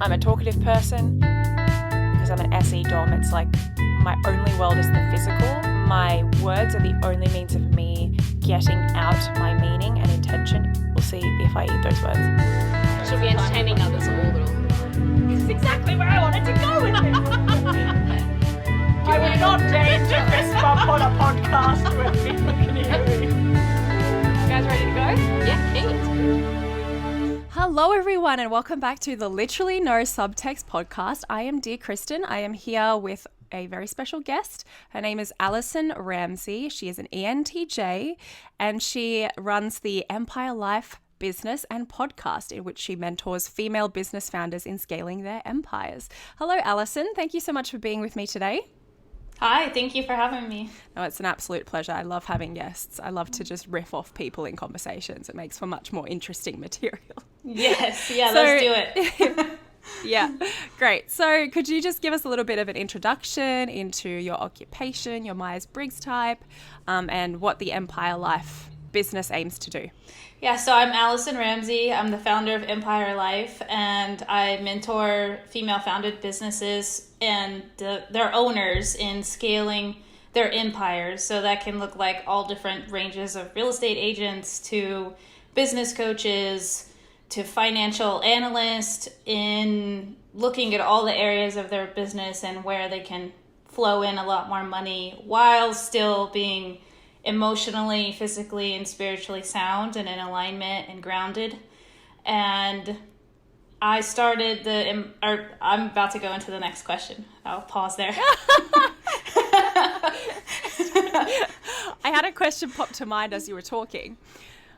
I'm a talkative person. Because I'm an SE dom, it's like my only world is the physical. My words are the only means of me getting out my meaning and intention. We'll see if I eat those words. Should be entertaining others all the time. This is exactly where I wanted to go with this. I would not deign to fist bump on a podcast where people can hear me. You guys ready to go? Yeah, keen. Hello everyone and welcome back to the Literally No Subtext podcast. I am dear Kristen. I am here with a very special guest. Her name is Allison Ramsey. She is an ENTJ and she runs the Empire Life business and podcast in which she mentors female business founders in scaling their empires. Hello Allison. Thank you so much for being with me today. Hi, thank you for having me. No, it's an absolute pleasure. I love having guests. I love to just riff off people in conversations. It makes for much more interesting material. Yes, let's do it. Yeah, great. So could you just give us a little bit of an introduction into your occupation, your Myers-Briggs type, and what the Empire Life business aims to do? Yeah, so I'm Allison Ramsey. I'm the founder of Empire Life, and I mentor female-founded businesses and their owners in scaling their empires. So that can look like all different ranges of real estate agents to business coaches to financial analysts in looking at all the areas of their business and where they can flow in a lot more money while still being emotionally, physically, and spiritually sound and in alignment and grounded. And I started I'm about to go into the next question. I'll pause there. I had a question pop to mind as you were talking.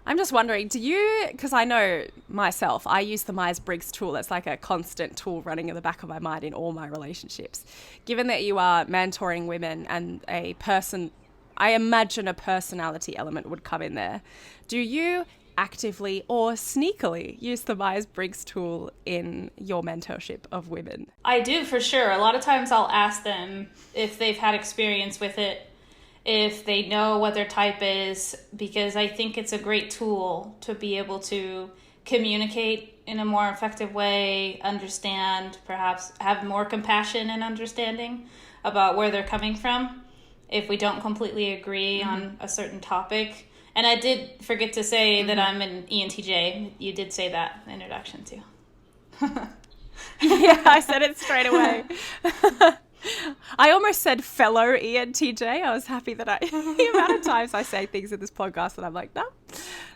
I'm just wondering, because I know myself, I use the Myers-Briggs tool. It's like a constant tool running in the back of my mind in all my relationships. Given that you are mentoring women and I imagine a personality element would come in there. Do you actively or sneakily use the Myers-Briggs tool in your mentorship of women? I do, for sure. A lot of times I'll ask them if they've had experience with it, if they know what their type is, because I think it's a great tool to be able to communicate in a more effective way, understand, perhaps have more compassion and understanding about where they're coming from if we don't completely agree on a certain topic. And I did forget to say that I'm an ENTJ. You did say that in the introduction too. Yeah, I said it straight away. I almost said fellow ENTJ. I was happy that the amount of times I say things in this podcast that I'm like, no,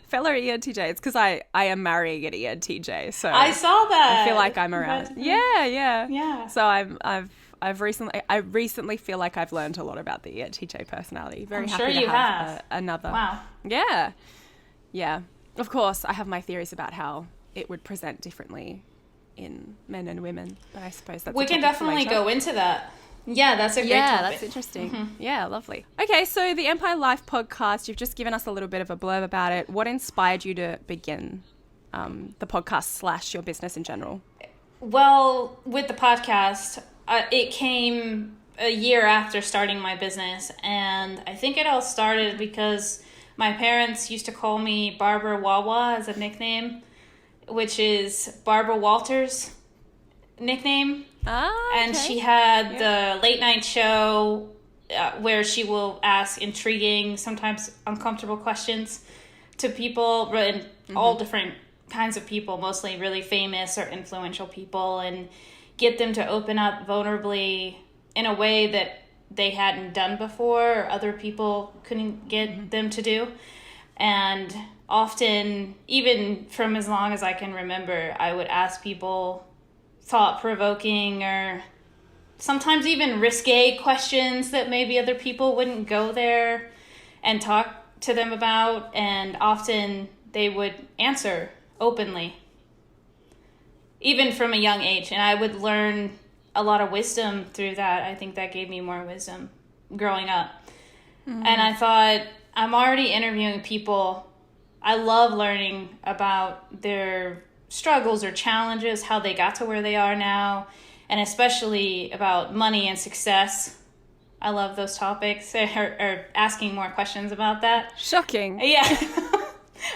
fellow ENTJ. It's because I am marrying an ENTJ. So I saw that. I feel like I'm around. Yeah. So I recently feel like I've learned a lot about the ENTJ personality. Very I'm happy sure to you have another. Wow. Yeah. Of course, I have my theories about how it would present differently in men and women, but I suppose that's we can definitely go into that. Yeah, that's a great topic. That's interesting. Yeah, lovely. Okay, so the Empire Life podcast, you've just given us a little bit of a blurb about it. What inspired you to begin the podcast / your business in general? Well, with the podcast, it came a year after starting my business, and I think it all started because my parents used to call me Barbara Wawa as a nickname, which is Barbara Walters' nickname. Okay. And she had the late night show where she will ask intriguing, sometimes uncomfortable questions to people, and all different kinds of people, mostly really famous or influential people, and get them to open up vulnerably in a way that they hadn't done before or other people couldn't get them to do. And often, even from as long as I can remember, I would ask people thought-provoking or sometimes even risque questions that maybe other people wouldn't go there and talk to them about, and often they would answer openly, even from a young age. And I would learn a lot of wisdom through that. I think that gave me more wisdom growing up. And I thought, I'm already interviewing people. I love learning about their struggles or challenges, how they got to where they are now, and especially about money and success. I love those topics, or asking more questions about that. Shocking. Yeah.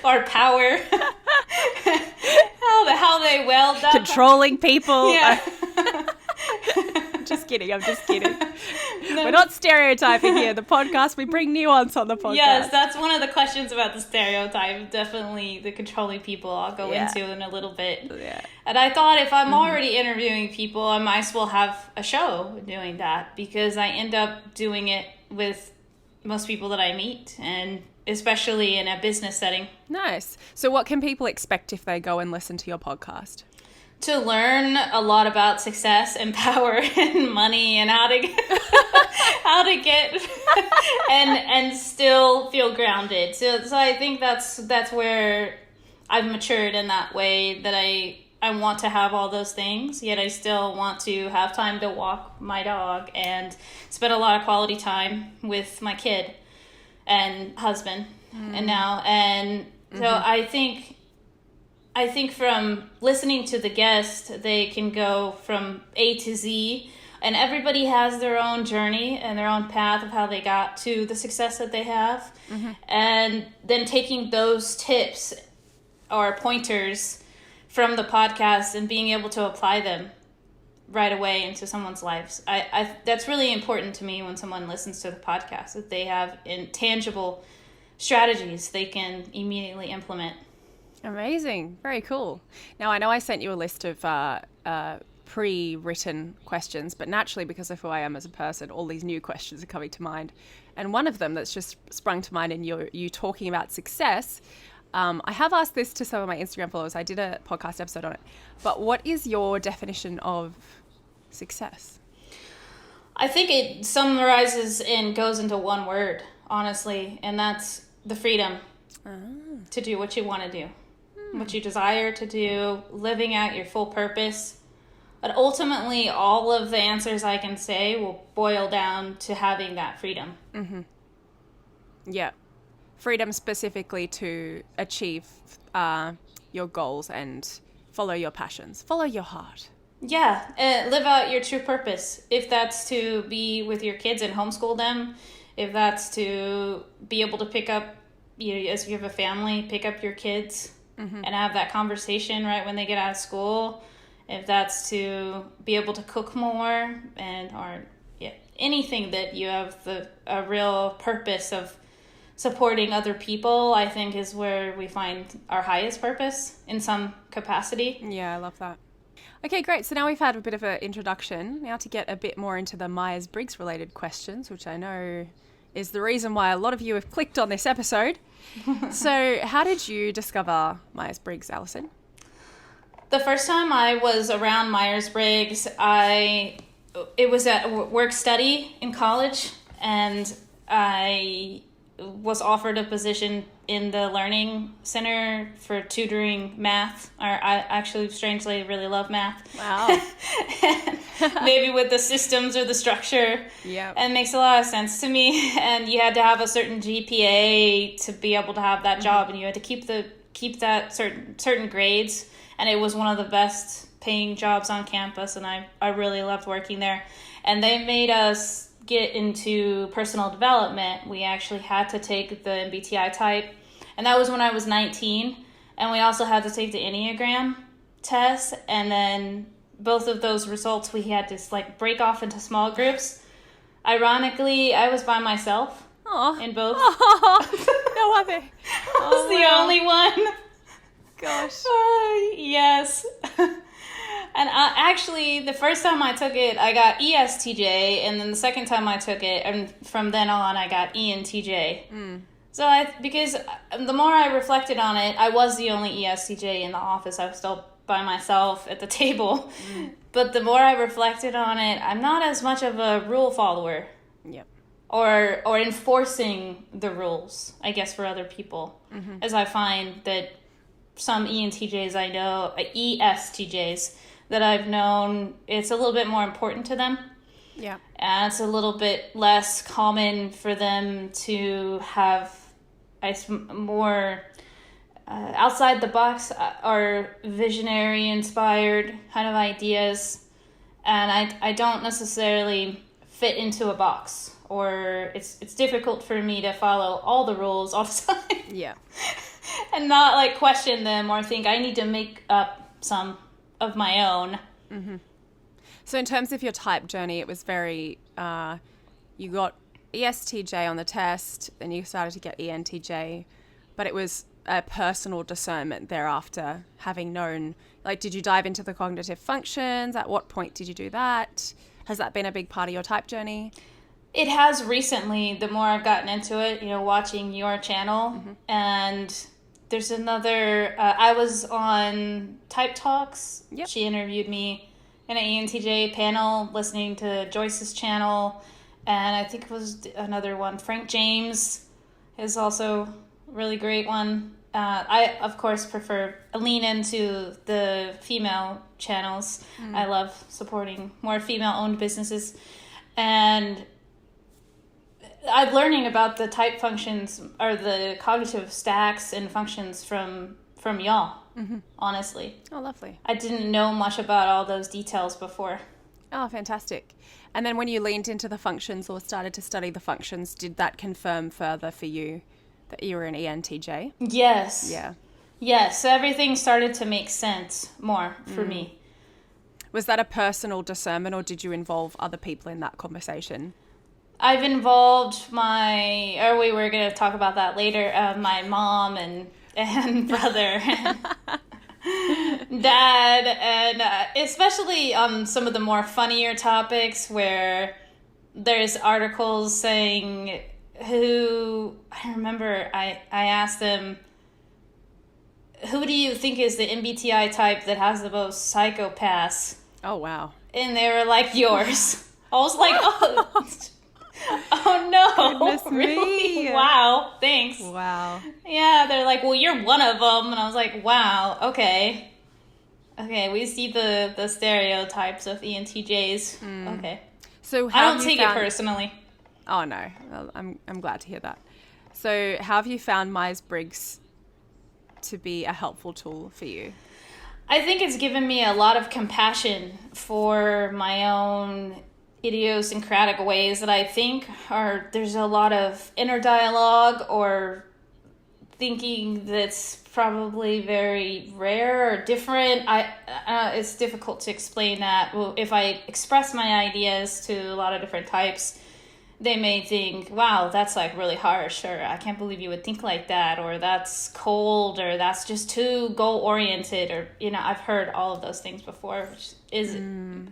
Or power. how they Well, controlling people. Yeah. I'm just kidding. No. We're not stereotyping here. The podcast, we bring nuance on the podcast. Yes, that's one of the questions about the stereotype. Definitely the controlling people I'll go into in a little bit. Yeah. And I thought if I'm already interviewing people, I might as well have a show doing that, because I end up doing it with most people that I meet, and especially in a business setting. Nice. So what can people expect if they go and listen to your podcast? To learn a lot about success and power and money and how to get and still feel grounded. So I think that's where I've matured in that way, that I want to have all those things, yet I still want to have time to walk my dog and spend a lot of quality time with my kid and husband and now. And so I think from listening to the guest, they can go from A to Z, and everybody has their own journey and their own path of how they got to the success that they have. And then taking those tips or pointers from the podcast and being able to apply them right away into someone's lives. I that's really important to me when someone listens to the podcast, that they have intangible strategies they can immediately implement. Amazing. Very cool. Now, I know I sent you a list of pre-written questions, but naturally, because of who I am as a person, all these new questions are coming to mind. And one of them that's just sprung to mind in you talking about success, I have asked this to some of my Instagram followers. I did a podcast episode on it. But what is your definition of success? I think it summarizes and goes into one word, honestly, and that's the freedom to do what you want to do. What you desire to do, living out your full purpose. But ultimately, all of the answers I can say will boil down to having that freedom. Yeah. Freedom specifically to achieve your goals and follow your passions. Follow your heart. Yeah, live out your true purpose. If that's to be with your kids and homeschool them, if that's to be able to pick up, as you have a family, pick up your kids and have that conversation right when they get out of school. If that's to be able to cook more, or anything that you have a real purpose of supporting other people, I think is where we find our highest purpose in some capacity. Yeah, I love that. Okay, great. So now we've had a bit of an introduction. Now to get a bit more into the Myers-Briggs related questions, which I know is the reason why a lot of you have clicked on this episode. So how did you discover Myers-Briggs, Allison? The first time I was around Myers-Briggs, it was at work study in college, and I was offered a position in the learning center for tutoring math. I actually, strangely, really love math. Wow. Maybe with the systems or the structure. Yeah. And it makes a lot of sense to me. And you had to have a certain GPA to be able to have that job, and you had to keep that certain grades. And it was one of the best paying jobs on campus, and I really loved working there. And they made us get into personal development. We actually had to take the MBTI type, and that was when I was 19. And we also had to take the Enneagram test, and then both of those results we had to break off into small groups. Ironically, I was by myself in both. No other. I was the only one. Gosh. Yes. And actually, the first time I took it, I got ESTJ, and then the second time I took it, and from then on, I got ENTJ. So because the more I reflected on it, I was the only ESTJ in the office. I was still by myself at the table. But the more I reflected on it, I'm not as much of a rule follower. Yep. Or enforcing the rules, I guess, for other people. As I find that some ENTJs I know, ESTJs that I've known, it's a little bit more important to them. Yeah. And it's a little bit less common for them to have more outside the box or visionary inspired kind of ideas. And I don't necessarily fit into a box, or it's difficult for me to follow all the rules all the time. Yeah. And not question them or think I need to make up some of my own. So in terms of your type journey, it was very, you got ESTJ on the test, then you started to get ENTJ, but it was a personal discernment thereafter, having known, like, did you dive into the cognitive functions? At what point did you do that? Has that been a big part of your type journey? It has recently, the more I've gotten into it, watching your channel. And there's another, I was on Type Talks. Yep. She interviewed me in an ENTJ panel, listening to Joyce's channel. And I think it was another one. Frank James is also a really great one. I, of course, lean into the female channels. I love supporting more female-owned businesses. And I'm learning about the type functions or the cognitive stacks and functions from y'all, honestly. Oh, lovely. I didn't know much about all those details before. Oh, fantastic. And then when you leaned into the functions or started to study the functions, did that confirm further for you that you were an ENTJ? Yes. Yeah. Yes, everything started to make sense more for me. Was that a personal discernment, or did you involve other people in that conversation? I've involved we were going to talk about that later, my mom and brother and dad, and especially on some of the more funnier topics where there's articles saying I remember I asked them, who do you think is the MBTI type that has the most psychopaths? Oh, wow. And they were like, yours. I was like, oh no. Goodness really? me. Wow, thanks. Wow. Yeah, they're like, well, you're one of them. And I was like, wow, okay. Okay, we see the stereotypes of ENTJs. Okay. So I don't take it personally. Oh, no. Well, I'm glad to hear that. So how have you found Myers-Briggs to be a helpful tool for you? I think it's given me a lot of compassion for my own idiosyncratic ways that I think there's a lot of inner dialogue or thinking that's probably very rare or different. It's difficult to explain that. Well, if I express my ideas to a lot of different types, they may think, wow, that's like really harsh, or I can't believe you would think like that, or that's cold, or that's just too goal-oriented, or, I've heard all of those things before, which is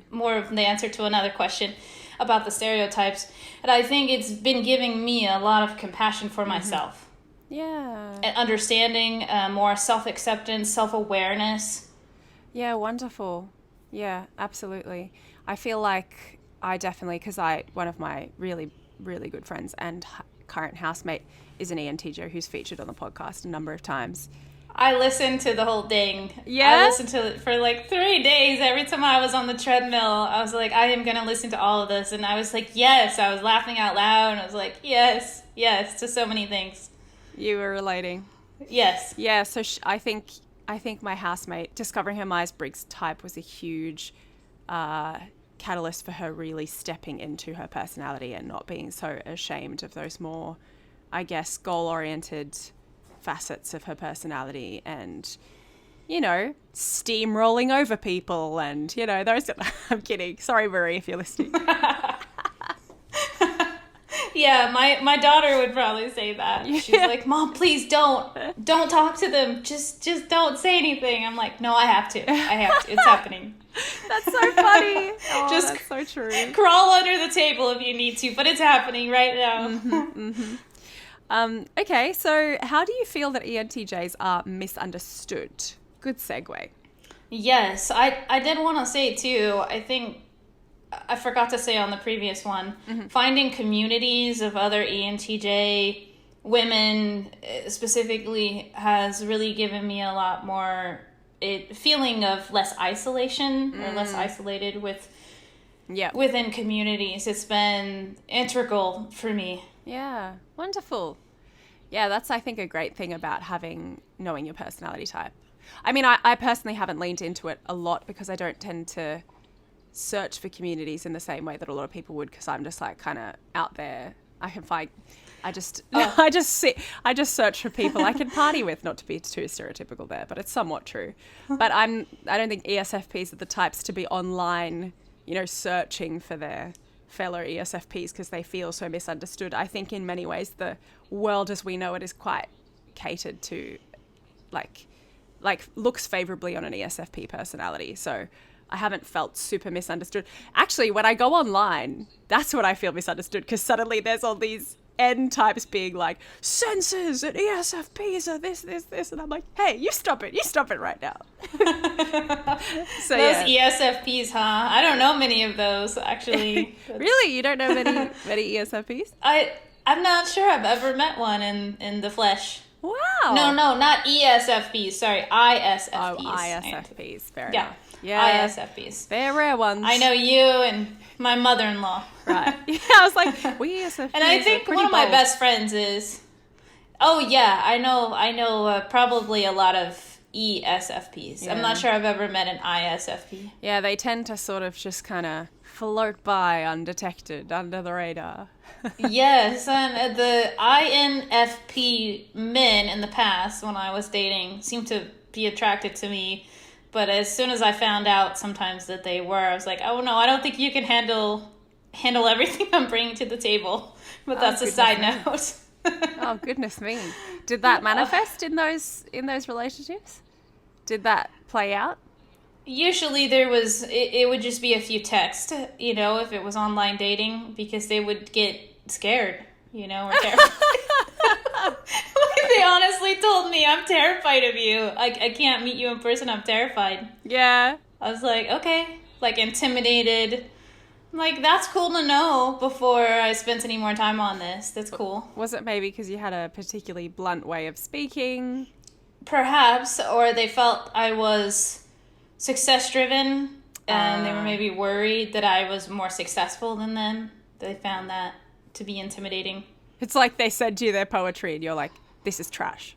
more of the answer to another question about the stereotypes. And I think it's been giving me a lot of compassion for myself. Yeah. And understanding, more self-acceptance, self-awareness. Yeah, wonderful. Yeah, absolutely. I feel like I definitely, because one of my really, really good friends and current housemate is an ENTJ who's featured on the podcast a number of times. I listened to the whole thing. Yeah? I listened to it for like 3 days. Every time I was on the treadmill, I was like, I am going to listen to all of this. And I was like, yes. I was laughing out loud. And I was like, yes, to so many things. You were relating. Yes. Yeah, so I think my housemate, discovering her Myers-Briggs type was a huge catalyst for her really stepping into her personality and not being so ashamed of those more, I guess, goal-oriented facets of her personality and, steamrolling over people and, those... I'm kidding. Sorry, Marie, if you're listening. Yeah, my daughter would probably say that. Yeah. She's like, Mom, please don't talk to them. Just don't say anything. I'm like, no, I have to. It's happening. That's so funny. Oh, just that's so true. Crawl under the table if you need to, but it's happening right now. Okay, so how do you feel that ENTJs are misunderstood? Good segue. Yes, I did want to say too, I think I forgot to say on the previous one, finding communities of other ENTJ women specifically has really given me a lot more feeling of less isolation or less isolated within communities. It's been integral for me. Yeah, wonderful. Yeah, that's, I think, a great thing about knowing your personality type. I mean, I personally haven't leaned into it a lot because I don't tend to search for communities in the same way that a lot of people would, because I'm just like kind of out there I can find. I just I just search for people I can party with, not to be too stereotypical there, but it's somewhat true. But I don't think ESFPs are the types to be online, searching for their fellow ESFPs because they feel so misunderstood. I think in many ways the world as we know it is quite catered to like looks favorably on an ESFP personality. So I haven't felt super misunderstood. Actually, when I go online, that's when I feel misunderstood because suddenly there's all these N types being like, sensors and ESFPs are this. And I'm like, hey, you stop it right now. So those ESFPs, huh? I don't know many of those, actually. Really? You don't know many ESFPs? I'm not sure I've ever met one in the flesh. Wow. No, not ESFPs. Sorry, ISFPs. Oh, ISFPs. Fair yeah. enough. Yeah. ISFPs. They're rare ones. I know you and my mother-in-law. Right. Yeah, I was like, we ESFPs. And I think one of my best friends is. Oh yeah, I know. Probably a lot of ESFPs. Yeah. I'm not sure I've ever met an ISFP. Yeah, they tend to sort of just kind of float by undetected, under the radar. Yes, and the INFP men in the past, when I was dating, seemed to be attracted to me. But as soon as I found out sometimes that they were, I was like, oh no, I don't think you can handle everything I'm bringing to the table. But that's a side note. Oh, goodness me. Did that manifest in those relationships? Did that play out? Usually it would just be a few texts, if it was online dating, because they would get scared, or terrified. They honestly told me, I'm terrified of you. I can't meet you in person. I'm terrified. Yeah. I was like, okay. Intimidated. I'm like, that's cool to know before I spent any more time on this. That's cool. Was it maybe because you had a particularly blunt way of speaking? Perhaps. Or they felt I was success-driven, and they were maybe worried that I was more successful than them. They found that to be intimidating. It's like they sent you their poetry and you're like, this is trash.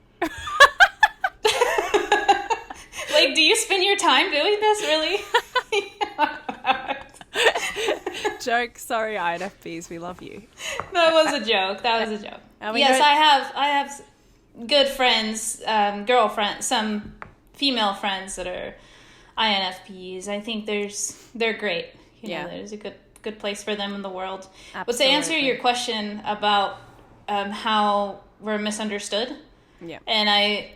Do you spend your time doing this, really? Joke. Sorry, INFPs, we love you. That was a joke. Yes, I have good friends, girlfriends, some female friends that are INFPs. I think they're great. There's a good place for them in the world. Absolutely. But to answer your question about how we're misunderstood, and I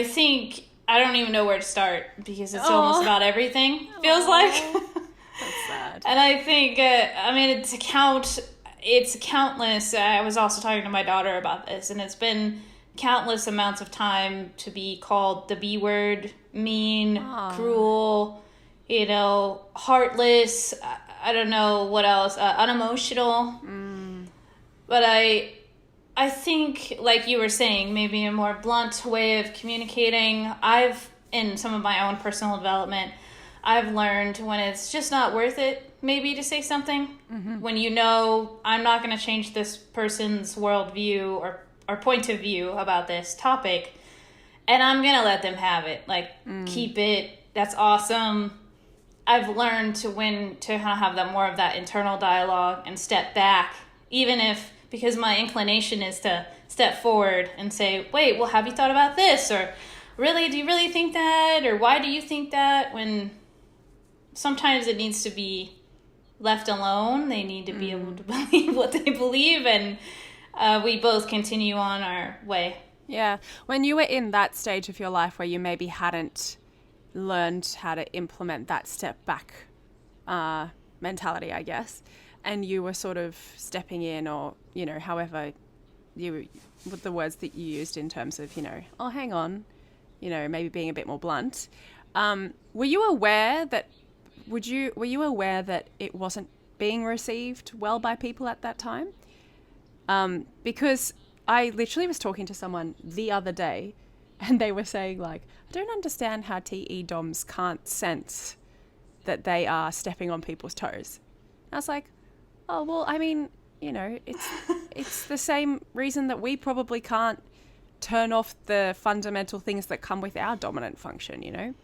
think I don't even know where to start because it's almost about everything. Feels like. That's sad. And I think it's countless. I was also talking to my daughter about this, and it's been countless amounts of time to be called the B word, mean, cruel, heartless. I don't know what else, unemotional. But I think, like you were saying, maybe a more blunt way of communicating. In some of my own personal development, I've learned when it's just not worth it, maybe, to say something. Mm-hmm. When I'm not going to change this person's worldview or point of view about this topic, and I'm going to let them have it. Keep it. That's awesome. I've learned to kind of have more of that internal dialogue and step back, because my inclination is to step forward and say, wait, well, have you thought about this? Or really, do you really think that? Or why do you think that? When sometimes it needs to be left alone. They need to be able to believe what they believe, and we both continue on our way. Yeah. When you were in that stage of your life where you maybe hadn't learned how to implement that step back mentality, I guess, and you were sort of stepping in, or, however with the words that you used in terms of, oh, hang on, maybe being a bit more blunt. Were you aware that it wasn't being received well by people at that time? Because I literally was talking to someone the other day, and they were saying, I don't understand how TE DOMs can't sense that they are stepping on people's toes. And I was like, oh, well, I mean, it's the same reason that we probably can't turn off the fundamental things that come with our dominant function,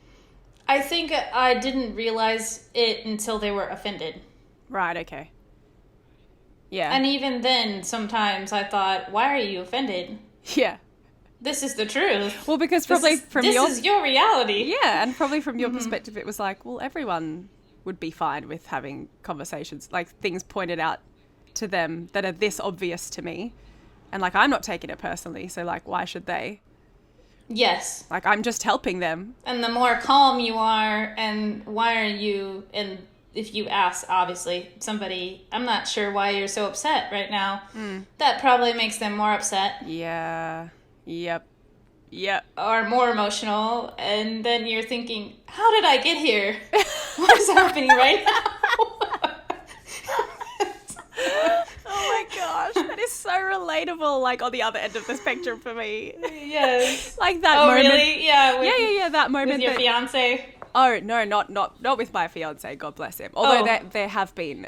I think I didn't realize it until they were offended. Right, okay. Yeah. And even then, sometimes I thought, why are you offended? Yeah. This is the truth. Well, because probably this is your reality. Yeah, and probably from your perspective, it was like, well, everyone would be fine with having conversations, like things pointed out to them that are this obvious to me. And like, I'm not taking it personally. So like, why should they? Yes. Like, I'm just helping them. And the more calm you are, and why are you, and if you ask, obviously, somebody, I'm not sure why you're so upset right now, that probably makes them more upset. Yeah. Yep. Or more emotional, and then you're thinking, how did I get here? What is happening right now? Oh my gosh, that is so relatable, like on the other end of the spectrum for me. Yes. Like that oh, moment. Really? Yeah. Yeah, that moment. With your fiance? Oh, no, not with my fiance, God bless him. Although there have been,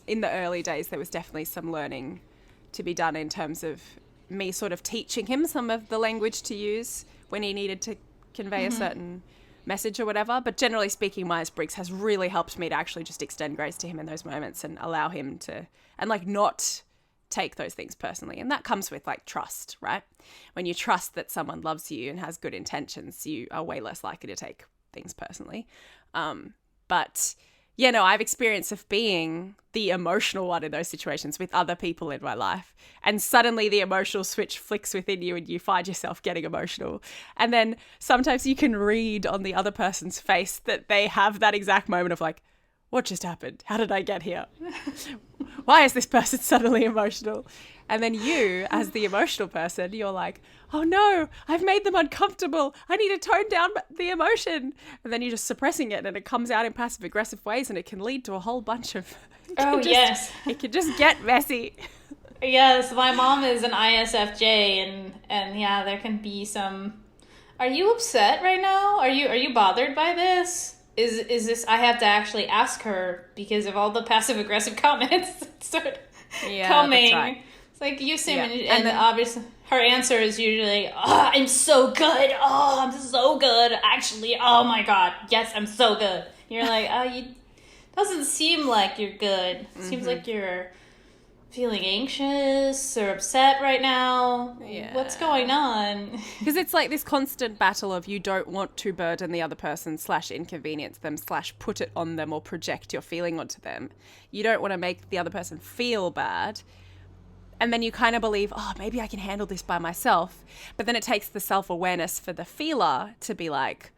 in the early days, there was definitely some learning to be done in terms of me sort of teaching him some of the language to use when he needed to convey a certain message or whatever. But generally speaking, Myers-Briggs has really helped me to actually just extend grace to him in those moments and allow him to, and like not take those things personally. And that comes with like trust, right? When you trust that someone loves you and has good intentions, you are way less likely to take things personally. But yeah, no, I've experience of being the emotional one in those situations with other people in my life. And suddenly the emotional switch flicks within you and you find yourself getting emotional. And then sometimes you can read on the other person's face that they have that exact moment of like, what just happened? How did I get here? Why is this person suddenly emotional? And then you, as the emotional person, you're like, oh no, I've made them uncomfortable. I need to tone down the emotion. And then you're just suppressing it and it comes out in passive aggressive ways and it can lead to a whole bunch of... Yes. It can just get messy. Yes, my mom is an ISFJ and yeah, there can be some... Are you upset right now? Are you bothered by this? Is this... I have to actually ask her because of all the passive aggressive comments that start coming. That's right. It's like you seem... Yeah. And then obviously her answer is usually, oh, I'm so good. Oh, I'm so good. Actually, oh my God. Yes, I'm so good. You're like, you doesn't seem like you're good. It seems like you're feeling anxious or upset right now. Yeah. What's going on? Because it's like this constant battle of you don't want to burden the other person / inconvenience them / put it on them or project your feeling onto them. You don't want to make the other person feel bad. And then you kind of believe, oh, maybe I can handle this by myself. But then it takes the self-awareness for the feeler to be like,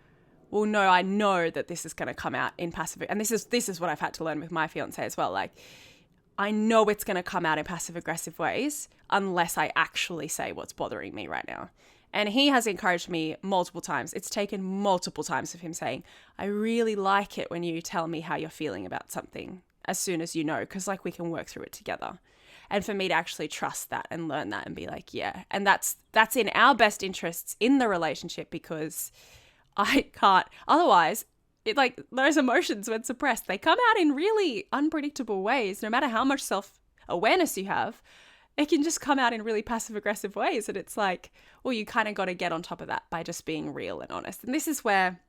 well, no, I know that this is going to come out in passive. And this is what I've had to learn with my fiance as well. Like, I know it's going to come out in passive aggressive ways unless I actually say what's bothering me right now. And he has encouraged me multiple times. It's taken multiple times of him saying, I really like it when you tell me how you're feeling about something as soon as you know, because like we can work through it together. And for me to actually trust that and learn that and be like, yeah. And that's in our best interests in the relationship because I can't, otherwise, it like those emotions when suppressed, they come out in really unpredictable ways. No matter how much self-awareness you have, it can just come out in really passive-aggressive ways. And it's like, well, you kind of got to get on top of that by just being real and honest. And this is where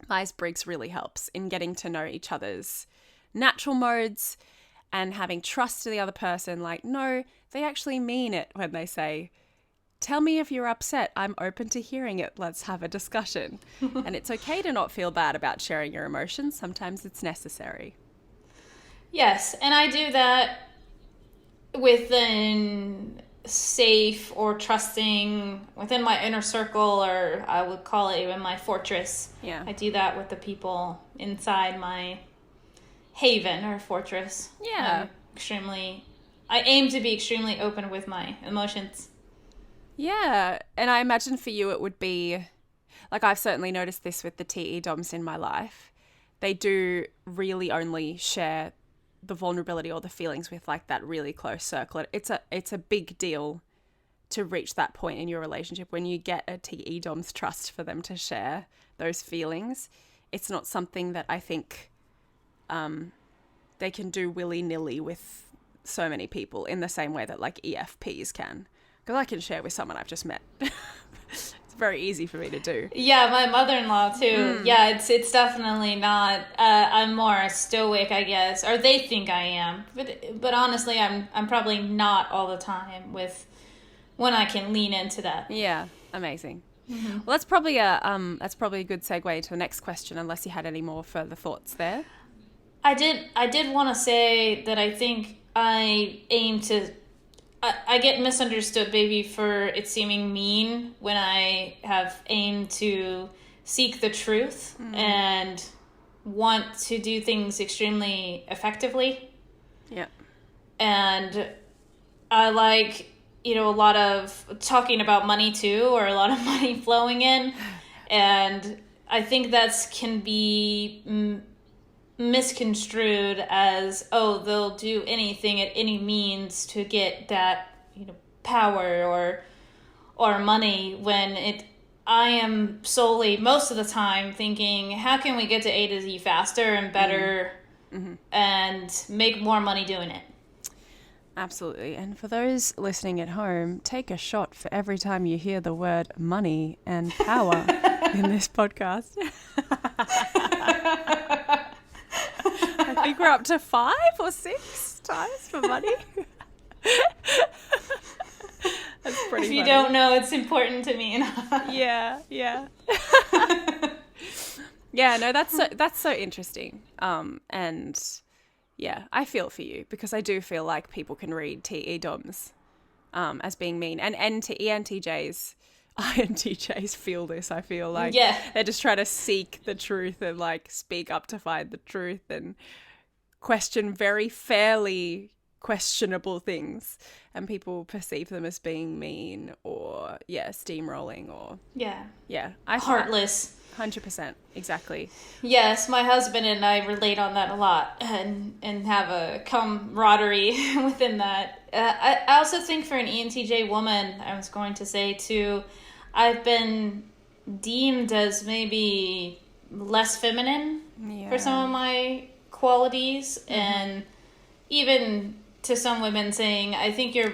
Myers-Briggs really helps in getting to know each other's natural modes and having trust to the other person. Like, no, they actually mean it when they say, tell me if you're upset. I'm open to hearing it. Let's have a discussion. And it's okay to not feel bad about sharing your emotions. Sometimes it's necessary. Yes, and I do that within safe or trusting, within my inner circle, or I would call it even my fortress. Yeah. I do that with the people inside my haven or fortress. Yeah. I aim to be extremely open with my emotions. Yeah, and I imagine for you it would be, like I've certainly noticed this with the TE DOMs in my life. They do really only share the vulnerability or the feelings with like that really close circle. It's a big deal to reach that point in your relationship when you get a TE DOM's trust for them to share those feelings. It's not something that I think they can do willy-nilly with so many people in the same way that like EFPs can. Because I can share with someone I've just met. It's very easy for me to do. Yeah, my mother-in-law too. Yeah, it's definitely not. I'm more stoic, I guess, or they think I am. But honestly, I'm probably not all the time with when I can lean into that. Yeah, amazing. Well, that's probably a good segue to the next question, unless you had any more further thoughts there. I did want to say that I think I aim to. I get misunderstood maybe for it seeming mean when I have aimed to seek the truth and want to do things extremely effectively. Yeah. And I like, a lot of talking about money too, or a lot of money flowing in. And I think can be misconstrued as, they'll do anything at any means to get that, power or money, when I am solely most of the time thinking, how can we get to A to Z faster and better and make more money doing it? Absolutely. And for those listening at home, take a shot for every time you hear the word money and power in this podcast. I think we're up to 5 or 6 times for money. That's pretty funny. If you don't know, it's important to me. Yeah. Yeah, no, that's so interesting. And yeah, I feel for you, because I do feel like people can read TE DOMs as being mean. And ENTJs, INTJs feel this, I feel like. Yeah. They're just trying to seek the truth and like speak up to find the truth and question very fairly questionable things. And people perceive them as being mean or, steamrolling or... Yeah. Yeah. Heartless. 100%. Exactly. Yes, my husband and I relate on that a lot and have a camaraderie within that. I also think for an ENTJ woman, I was going to say too, I've been deemed as maybe less feminine for some of my qualities, and even to some women saying, I think you're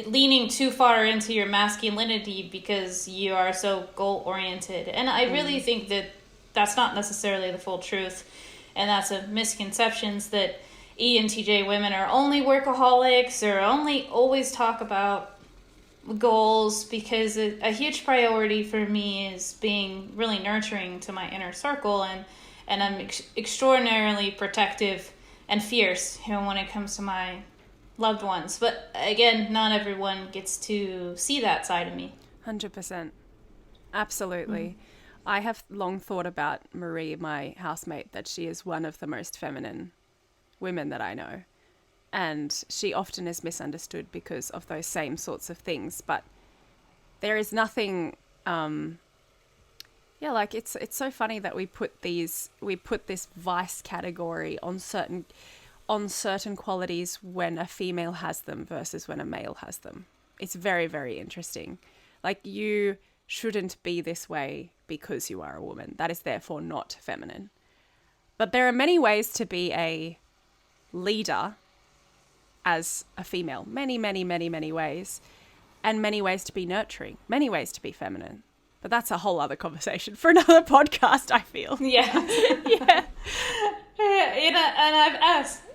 leaning too far into your masculinity because you are so goal-oriented. And I really think that that's not necessarily the full truth, and that's a misconception that ENTJ women are only workaholics or only always talk about goals, because a huge priority for me is being really nurturing to my inner circle, and I'm extraordinarily protective and fierce, when it comes to my loved ones. But again, not everyone gets to see that side of me. 100%. Absolutely. I have long thought about Marie, my housemate, that she is one of the most feminine women that I know. And she often is misunderstood because of those same sorts of things. But there is nothing... it's so funny that we put this vice category on certain qualities when a female has them versus when a male has them. It's very, very interesting. Like, you shouldn't be this way because you are a woman. That is therefore not feminine. But there are many ways to be a leader as a female. Many, many, many, many ways. And many ways to be nurturing. Many ways to be feminine. But that's a whole other conversation for another podcast, I feel. Yeah. Yeah. And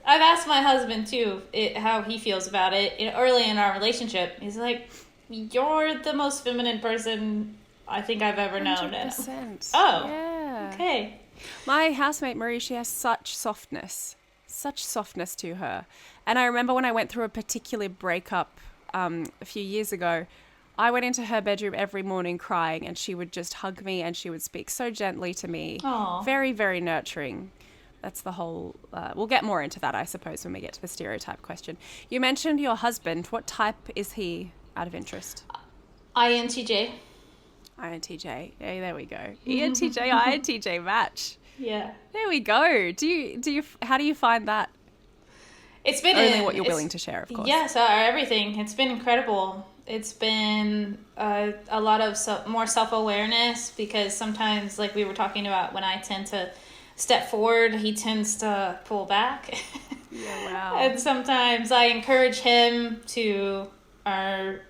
I've asked my husband too how he feels about it. Early in our relationship, he's like, "You're the most feminine person I think I've ever known." 100%. Oh, yeah. Okay. My housemate Marie, she has such softness to her. And I remember when I went through a particular breakup a few years ago, I went into her bedroom every morning crying, and she would just hug me and she would speak so gently to me. Aww. Very, very nurturing. That's the whole... we'll get more into that, I suppose, when we get to the stereotype question. You mentioned your husband. What type is he, out of interest? INTJ. INTJ. Yeah, there we go. ENTJ, INTJ match. Yeah. There we go. Do you? How do you find that? It's been only what you're willing to share, of course. Yes, everything. It's been incredible. It's been a lot of more self-awareness, because sometimes, like we were talking about, when I tend to step forward, he tends to pull back. Yeah, wow. And sometimes I encourage him to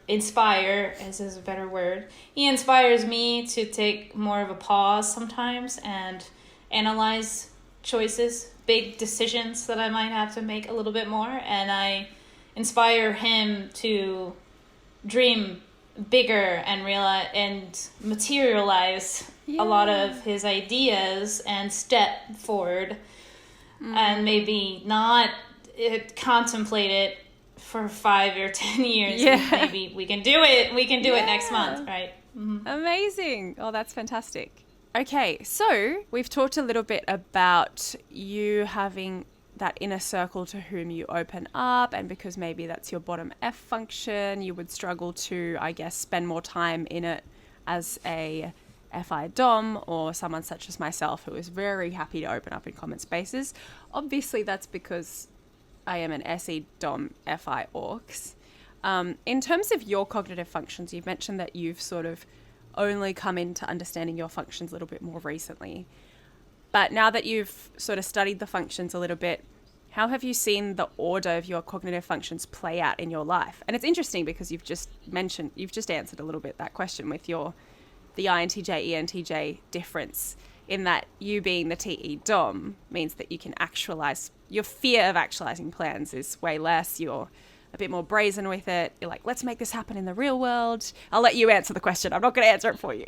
inspire, as is a better word. He inspires me to take more of a pause sometimes and analyze choices, big decisions that I might have to make a little bit more. And I inspire him to dream bigger and realize and materialize a lot of his ideas and step forward and maybe not contemplate it for 5 or 10 years. Yeah. Maybe we can do it. We can do it next month, right? Mm-hmm. Amazing. Oh, that's fantastic. Okay, so we've talked a little bit about you having that inner circle to whom you open up, and because maybe that's your bottom F function, you would struggle to, I guess, spend more time in it as a FI Dom or someone such as myself who is very happy to open up in common spaces. Obviously, that's because I am an SE Dom FI Orcs. In terms of your cognitive functions, you've mentioned that you've sort of only come into understanding your functions a little bit more recently. But now that you've sort of studied the functions a little bit, how have you seen the order of your cognitive functions play out in your life? And it's interesting because you've just answered a little bit that question with the INTJ, ENTJ difference, in that you being the TE Dom means that you can actualize, your fear of actualizing plans is way less. You're a bit more brazen with it. You're like, let's make this happen in the real world. I'll let you answer the question. I'm not going to answer it for you.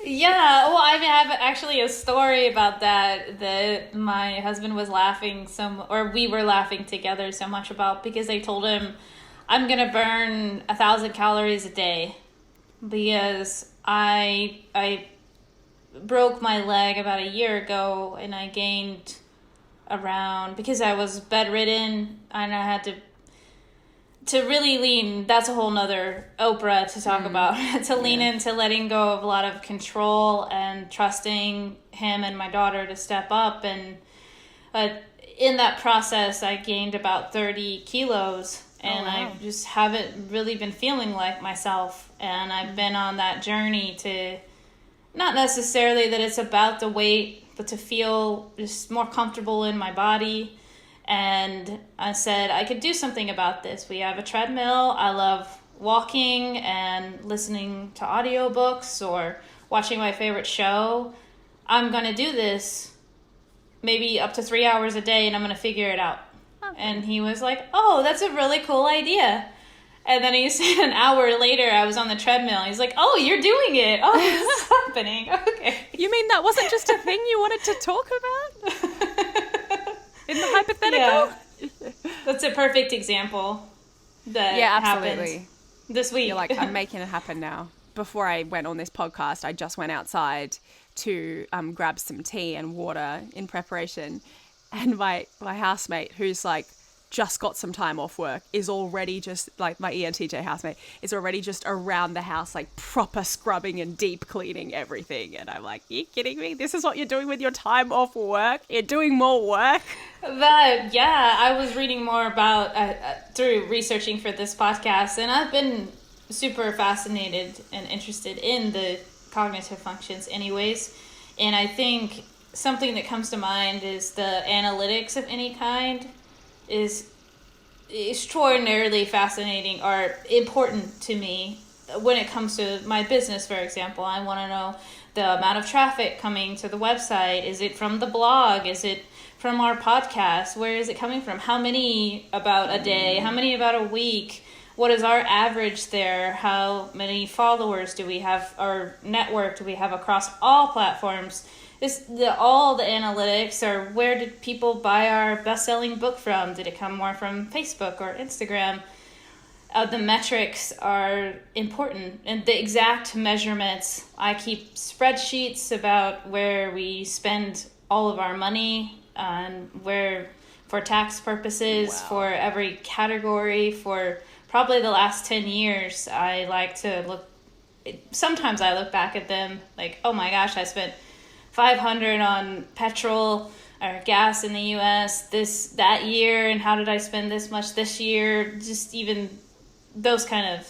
Yeah, well, I mean, I have actually a story about that my husband was laughing or we were laughing together so much about, because I told him I'm going to burn 1,000 calories a day because I broke my leg about a year ago and I gained around, because I was bedridden and I had to really lean, that's a whole nother Oprah to talk about, to lean into letting go of a lot of control and trusting him and my daughter to step up. And in that process, I gained about 30 kilos and I just haven't really been feeling like myself. And I've been on that journey to, not necessarily that it's about the weight, but to feel just more comfortable in my body. And I said I could do something about this. We have a treadmill. I love walking and listening to audiobooks or watching my favorite show. I'm going to do this maybe up to 3 hours a day and I'm going to figure it out. Okay. And he was like, oh, that's a really cool idea. And then he said an hour later, I was on the treadmill. He's like, oh, you're doing it. Oh, this is happening. Okay. You mean that wasn't just a thing you wanted to talk about? In the hypothetical? Yeah. That's a perfect example that happened this week. You're like, I'm making it happen now. Before I went on this podcast, I just went outside to grab some tea and water in preparation. And my housemate, who's like just got some time off work, is already just like, my ENTJ housemate is already just around the house, like proper scrubbing and deep cleaning everything. And I'm like, are you kidding me? This is what you're doing with your time off work? You're doing more work? I was reading more about, through researching for this podcast, and I've been super fascinated and interested in the cognitive functions anyways. And I think something that comes to mind is the analytics of any kind is extraordinarily fascinating or important to me when it comes to my business. For example, I want to know the amount of traffic coming to the website. Is it from the blog? Is it from our podcast? Where is it coming from? How many about a day? How many about a week? What is our average there? How many followers do we have, or network do we have across all platforms? All the analytics, or where did people buy our best-selling book from? Did it come more from Facebook or Instagram? The metrics are important, and the exact measurements. I keep spreadsheets about where we spend all of our money and where, for tax purposes, for every category, for probably the last 10 years. I like to look, sometimes I look back at them like, oh my gosh, I spent $500 on petrol or gas in the US that year, and how did I spend this much this year? Just even those kind of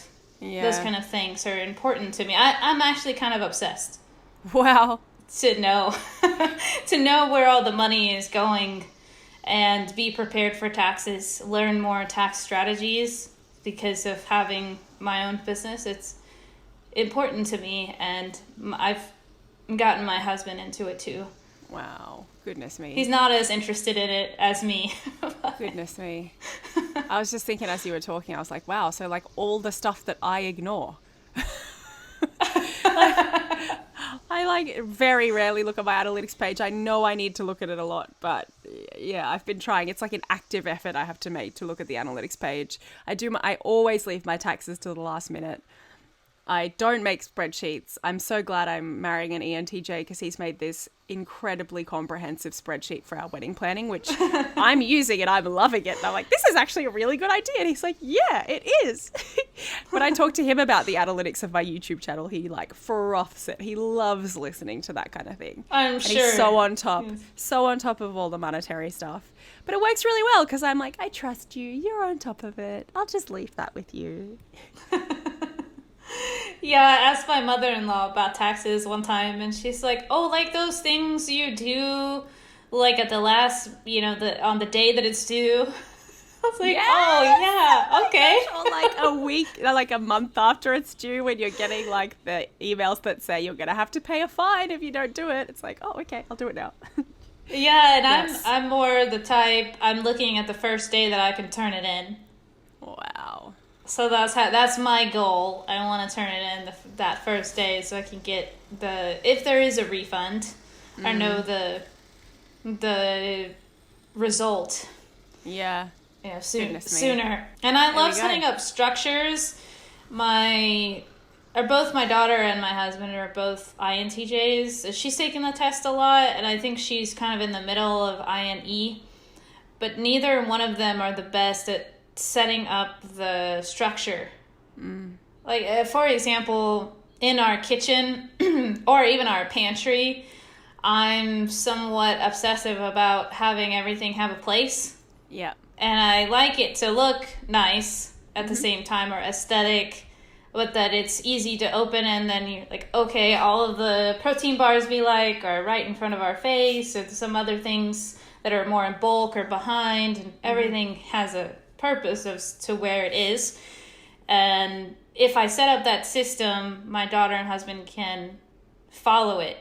things are important to me. I'm actually kind of obsessed. Wow. To know where all the money is going and be prepared for taxes, learn more tax strategies. because of having my own business. It's important to me, and I've gotten my husband into it too. Wow. Goodness me. He's not as interested in it as me. Goodness me. I was just thinking as you were talking, I was like, wow, so like all the stuff that I ignore. I like very rarely look at my analytics page. I know I need to look at it a lot, but yeah, I've been trying. It's like an active effort I have to make to look at the analytics page. I always leave my taxes till the last minute. I don't make spreadsheets. I'm so glad I'm marrying an ENTJ because he's made this incredibly comprehensive spreadsheet for our wedding planning, which I'm using and I'm loving it. And I'm like, this is actually a really good idea. And he's like, yeah, it is. When I talk to him about the analytics of my YouTube channel, he like froths it. He loves listening to that kind of thing. I'm sure. He's so on top of all the monetary stuff. But it works really well because I'm like, I trust you. You're on top of it. I'll just leave that with you. Yeah, I asked my mother-in-law about taxes one time, and she's like, oh, like those things you do, like at the last, on the day that it's due. I was like, yes! Oh, yeah, okay. Or like a week, like a month after it's due when you're getting like the emails that say you're going to have to pay a fine if you don't do it. It's like, oh, okay, I'll do it now. Yeah, and yes. I'm more the type, I'm looking at the first day that I can turn it in. Wow. So that's my goal. I want to turn it in that first day so I can get if there is a refund, or know the result. Yeah. Yeah, sooner. And I love setting up structures. Both my daughter and my husband are both INTJs. She's taken the test a lot, and I think she's kind of in the middle of INE. But neither one of them are the best at setting up the structure. Like, for example, in our kitchen or even our pantry, I'm somewhat obsessive about having everything have a place. Yeah. And I like it to look nice at the same time, or aesthetic, but that it's easy to open, and then you're like, okay, all of the protein bars we like are right in front of our face, or some other things that are more in bulk or behind, and everything has a purpose as to where it is. And if I set up that system, my daughter and husband can follow it.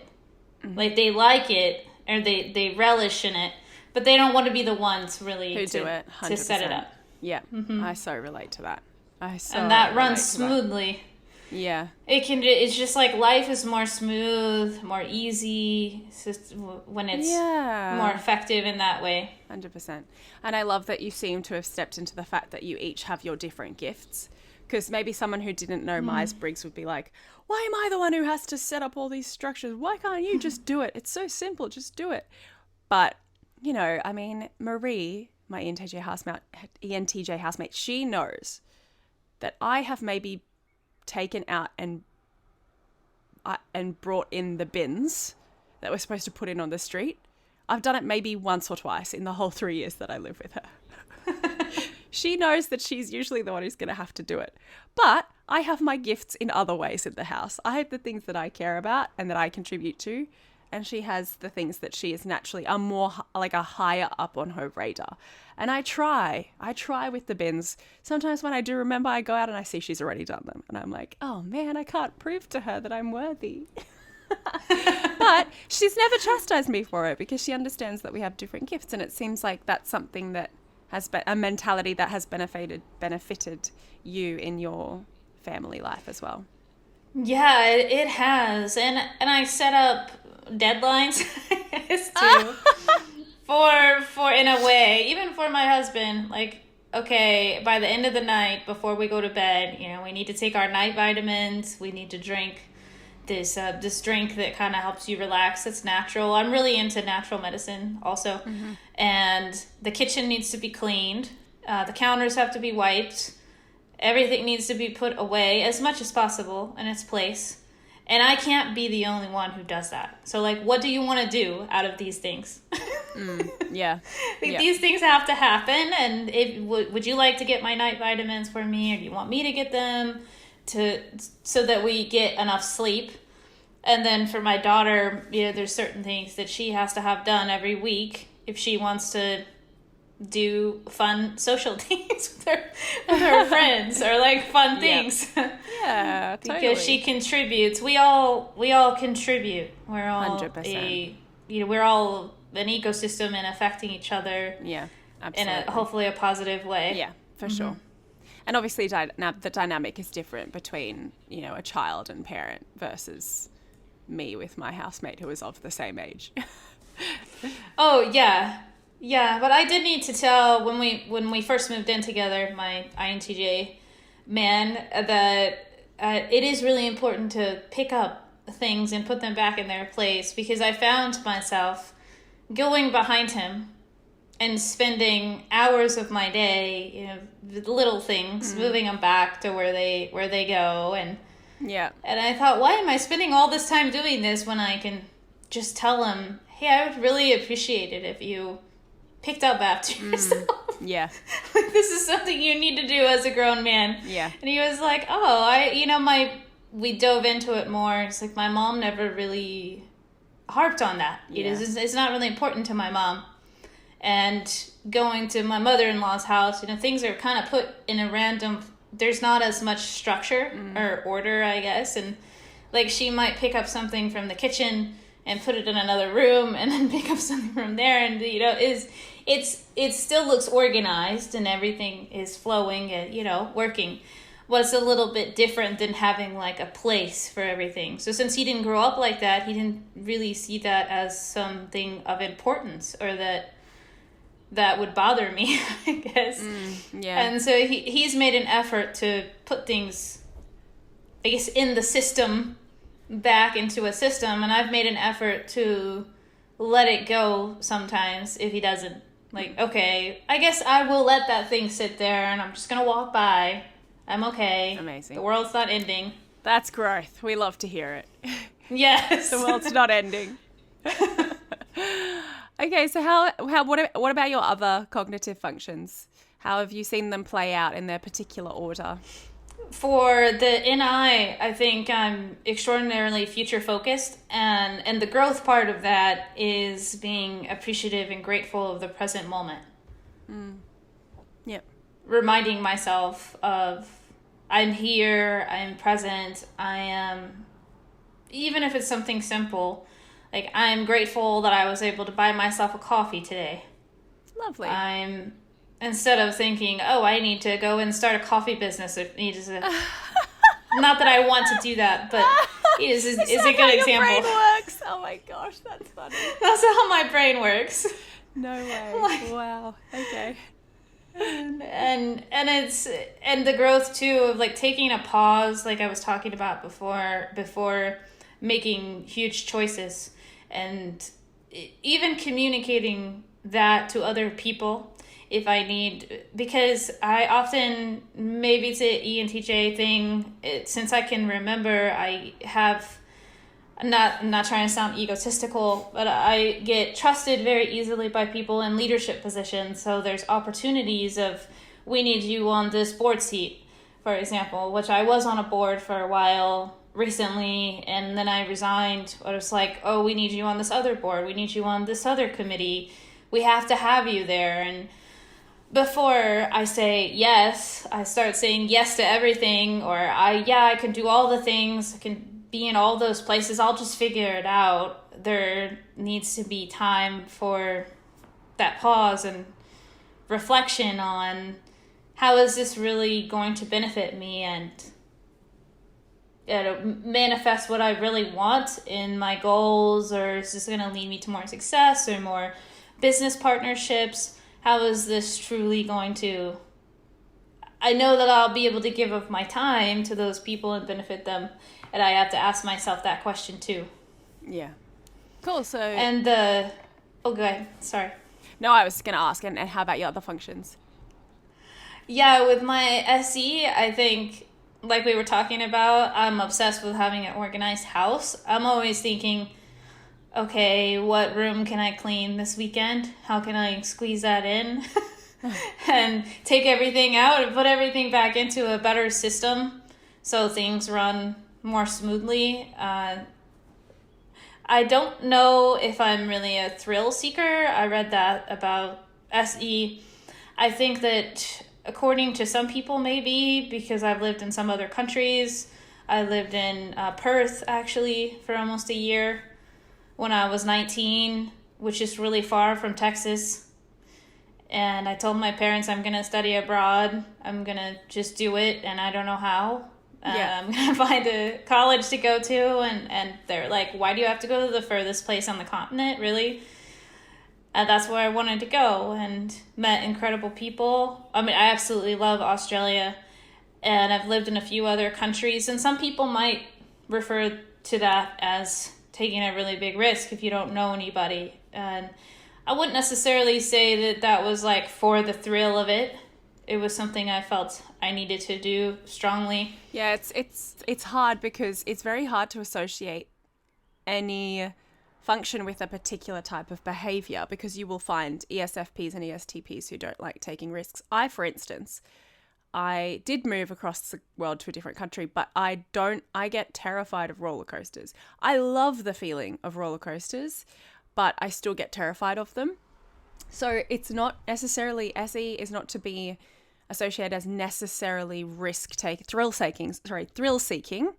Like, they like it, or they relish in it, but they don't want to be the ones really to do it 100%. To set it up. Yeah. I so relate to that. And that runs smoothly. Yeah. It's just like life is more smooth, more easy. It's just when it's more effective in that way. 100%. And I love that you seem to have stepped into the fact that you each have your different gifts. Because maybe someone who didn't know Myers-Briggs would be like, why am I the one who has to set up all these structures? Why can't you just do it? It's so simple. Just do it. But, I mean, Marie, my ENTJ housemate, she knows that I have maybe taken out and brought in the bins that we're supposed to put in on the street. I've done it maybe once or twice in the whole 3 years that I live with her. She knows that she's usually the one who's going to have to do it. But I have my gifts in other ways in the house. I have the things that I care about and that I contribute to. And she has the things that she is naturally a higher up on her radar. And I try with the bins. Sometimes when I do remember, I go out and I see she's already done them. And I'm like, oh man, I can't prove to her that I'm worthy. But she's never chastised me for it because she understands that we have different gifts. And it seems like that's something that has been a mentality that has benefited you in your family life as well. Yeah, it has. And I set up deadlines too. For in a way, even for my husband, like, okay, by the end of the night before we go to bed, we need to take our night vitamins. We need to drink this drink that kind of helps you relax. It's natural. I'm really into natural medicine also. And the kitchen needs to be cleaned. The counters have to be wiped. Everything needs to be put away as much as possible in its place. And I can't be the only one who does that. So, like, what do you want to do out of these things? Yeah. These things have to happen. And would you like to get my night vitamins for me? Or do you want me to get them so that we get enough sleep? And then for my daughter, there's certain things that she has to have done every week if she wants to do fun social things with her friends, or like fun things. Yeah, totally. Because she contributes. We all contribute. We're all 100%. We're all an ecosystem and affecting each other. Yeah, absolutely. In hopefully a positive way. Yeah, for sure. And obviously the dynamic is different between, a child and parent versus me with my housemate who is of the same age. Oh, yeah. Yeah, but I did need to tell when we first moved in together, my INTJ man, that it is really important to pick up things and put them back in their place, because I found myself going behind him and spending hours of my day, with little things, moving them back to where they go, and I thought, why am I spending all this time doing this when I can just tell him, hey, I would really appreciate it if you picked up after yourself. Yeah. Like, this is something you need to do as a grown man. Yeah. And he was like, we dove into it more. It's like, my mom never really harped on that. Yeah. It's not really important to my mom. And going to my mother-in-law's house, things are kind of put in a random, there's not as much structure or order, I guess. And like, she might pick up something from the kitchen and put it in another room, and then pick up something from there, and it still looks organized and everything is flowing and working. Was a little bit different than having like a place for everything. So since he didn't grow up like that, he didn't really see that as something of importance, or that would bother me, I guess. Yeah. And so he's made an effort to put things, I guess, in the system, back into a system, and I've made an effort to let it go sometimes if he doesn't. Like, okay, I guess I will let that thing sit there, and I'm just gonna walk by. I'm okay. Amazing. The world's not ending. That's growth. We love to hear it. Yes. The world's not ending. Okay, so what about your other cognitive functions? How have you seen them play out in their particular order? For the NI, I think I'm extraordinarily future focused, and the growth part of that is being appreciative and grateful of the present moment. Yep. Reminding myself of, I'm here, I'm present, I am, even if it's something simple, like, I'm grateful that I was able to buy myself a coffee today. Lovely. Instead of thinking, oh, I need to go and start a coffee business. Not that I want to do that, but is a good example. Your brain works. Oh my gosh, that's funny. That's how my brain works. No way. Wow. Okay. And the growth too of like taking a pause, like I was talking about before making huge choices, and even communicating that to other people if I need, because I often, maybe it's an ENTJ thing, since I can remember, I'm not trying to sound egotistical, but I get trusted very easily by people in leadership positions. So there's opportunities of, we need you on this board seat, for example, which I was on a board for a while recently, and then I resigned. But it's like, oh, we need you on this other board. We need you on this other committee. We have to have you there. And before I say yes, I start saying yes to everything, or I can do all the things. I can be in all those places. I'll just figure it out. There needs to be time for that pause and reflection on, how is this really going to benefit me and manifest what I really want in my goals, or is this going to lead me to more success or more business partnerships? How is this truly going to, I know that I'll be able to give of my time to those people and benefit them, and I have to ask myself that question too. Yeah. Cool. So, and go ahead. Sorry. No, I was going to ask, and how about your other functions? Yeah, with my SE, I think, like we were talking about, I'm obsessed with having an organized house. I'm always thinking, okay, what room can I clean this weekend? How can I squeeze that in? And take everything out and put everything back into a better system so things run more smoothly. I don't know if I'm really a thrill seeker. I read that about SE. I think that according to some people, maybe because I've lived in some other countries. I lived in Perth, actually, for almost a year when I was 19, which is really far from Texas. And I told my parents I'm going to study abroad. I'm going to just do it, and I don't know how. I'm going to find a college to go to, and they're like, why do you have to go to the furthest place on the continent, really? That's where I wanted to go, and met incredible people. I mean, I absolutely love Australia, and I've lived in a few other countries, and some people might refer to that as taking a really big risk if you don't know anybody. And I wouldn't necessarily say that was like for the thrill of it. It was something I felt I needed to do strongly. Yeah, it's hard because it's very hard to associate any function with a particular type of behavior, because you will find ESFPs and ESTPs who don't like taking risks. For instance, I did move across the world to a different country, but I get terrified of roller coasters. I love the feeling of roller coasters, but I still get terrified of them. So it's not necessarily, SE is not to be associated as necessarily thrill seeking,